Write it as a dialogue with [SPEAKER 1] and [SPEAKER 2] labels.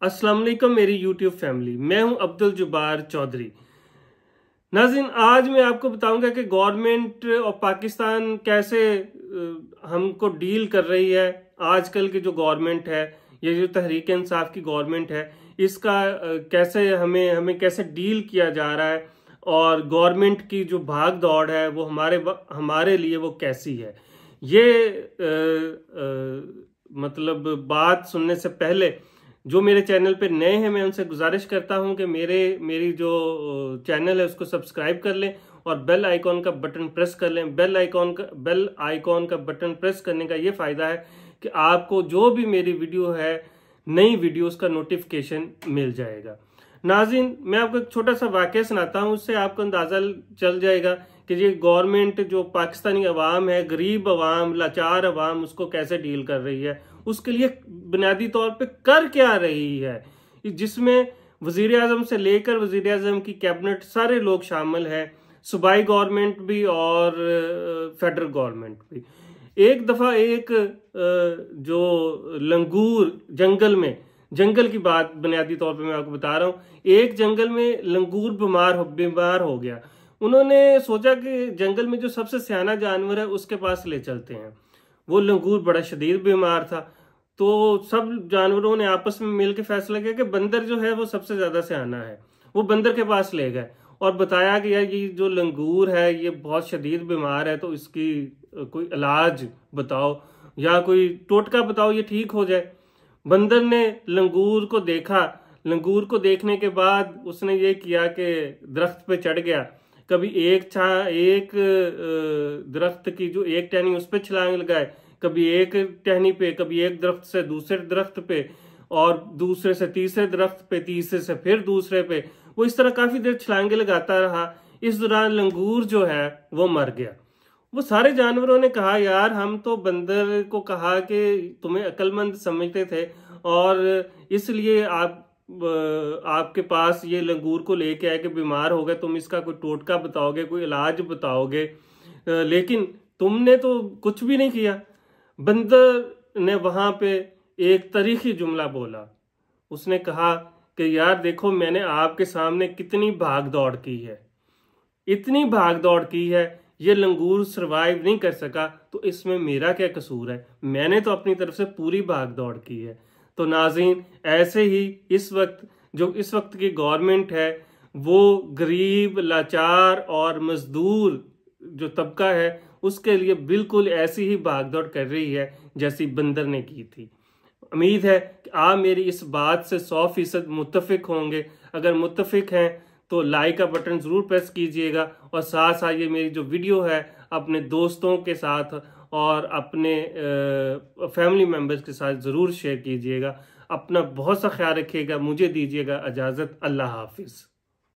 [SPEAKER 1] अस्सलाम वालेकुम मेरी यूट्यूब फैमिली। मैं हूं अब्दुल जब्बार चौधरी। नाज़रीन, आज मैं आपको बताऊंगा कि गवर्नमेंट और पाकिस्तान कैसे हमको डील कर रही है। आजकल की जो गवर्नमेंट है, ये जो तहरीक इंसाफ की गवर्नमेंट है, इसका कैसे हमें कैसे डील किया जा रहा है और गवर्नमेंट की जो भाग दौड़ है वो हमारे लिए वो कैसी है। ये मतलब बात सुनने से पहले जो मेरे चैनल पे नए हैं, मैं उनसे गुजारिश करता हूं कि मेरी जो चैनल है उसको सब्सक्राइब कर लें और बेल आइकॉन का बटन प्रेस कर लें। बेल आइकॉन का बटन प्रेस करने का ये फ़ायदा है कि आपको जो भी मेरी वीडियो है, नई वीडियोस का नोटिफिकेशन मिल जाएगा। नाज़रीन, मैं आपको एक छोटा सा वाक़या सुनाता हूँ, उससे आपको अंदाज़ा चल जाएगा कि ये गवर्नमेंट जो पाकिस्तानी अवाम है, गरीब अवाम, लाचार अवाम, उसको कैसे डील कर रही है, उसके लिए बुनियादी तौर पे कर क्या रही है, जिसमें वजीर आजम से लेकर वजीर आजम की कैबिनेट सारे लोग शामिल हैं, सूबाई गवर्नमेंट भी और फेडरल गवर्नमेंट भी। एक दफ़ा एक जो लंगूर जंगल की बात बुनियादी तौर पे मैं आपको बता रहा हूँ। एक जंगल में लंगूर बीमार हो गया। उन्होंने सोचा कि जंगल में जो सबसे सियाना जानवर है उसके पास ले चलते हैं। वो लंगूर बड़ा शदीद बीमार था, तो सब जानवरों ने आपस में मिलकर फैसला किया कि बंदर जो है वो सबसे ज्यादा सियाना है। वो बंदर के पास ले गए और बताया कि यार ये जो लंगूर है ये बहुत शदीद बीमार है, तो इसकी कोई इलाज बताओ या कोई टोटका बताओ ये ठीक हो जाए। बंदर ने लंगूर को देखा। लंगूर को देखने के बाद उसने ये किया कि दरख्त पे चढ़ गया। कभी एक दरख्त की जो एक टहनी उस पर छलांग लगाए, कभी एक टहनी पे, कभी एक दरख्त से दूसरे दरख्त पे, और दूसरे से तीसरे दरख्त पे, तीसरे से फिर दूसरे पे। वो इस तरह काफी देर छलांगे लगाता रहा। इस दौरान लंगूर जो है वो मर गया। वो सारे जानवरों ने कहा, यार हम तो बंदर को कहा कि तुम्हें अक्लमंद समझते थे और इसलिए आपके पास ये लंगूर को लेके आए कि बीमार हो गए, तुम इसका कोई टोटका बताओगे, कोई इलाज बताओगे, लेकिन तुमने तो कुछ भी नहीं किया। बंदर ने वहां पे एक तारीखी जुमला बोला। उसने कहा कि यार देखो, मैंने आपके सामने कितनी भाग दौड़ की है, इतनी भाग दौड़ की है, ये लंगूर सरवाइव नहीं कर सका, तो इसमें मेरा क्या कसूर है? मैंने तो अपनी तरफ से पूरी भाग दौड़ की है। तो नाज़रीन, ऐसे ही इस वक्त की गवर्नमेंट है वो गरीब, लाचार और मजदूर जो तबका है उसके लिए बिल्कुल ऐसी ही भागदौड़ कर रही है जैसी बंदर ने की थी। उम्मीद है कि आप मेरी इस बात से 100% मुत्तफिक होंगे। अगर मुत्तफिक हैं तो लाइक का बटन ज़रूर प्रेस कीजिएगा और साथ साथ ये मेरी जो वीडियो है अपने दोस्तों के साथ और अपने फैमिली मेम्बर्स के साथ ज़रूर शेयर कीजिएगा। अपना बहुत सा ख्याल रखिएगा। मुझे दीजिएगा इजाज़त। अल्लाह हाफिज़।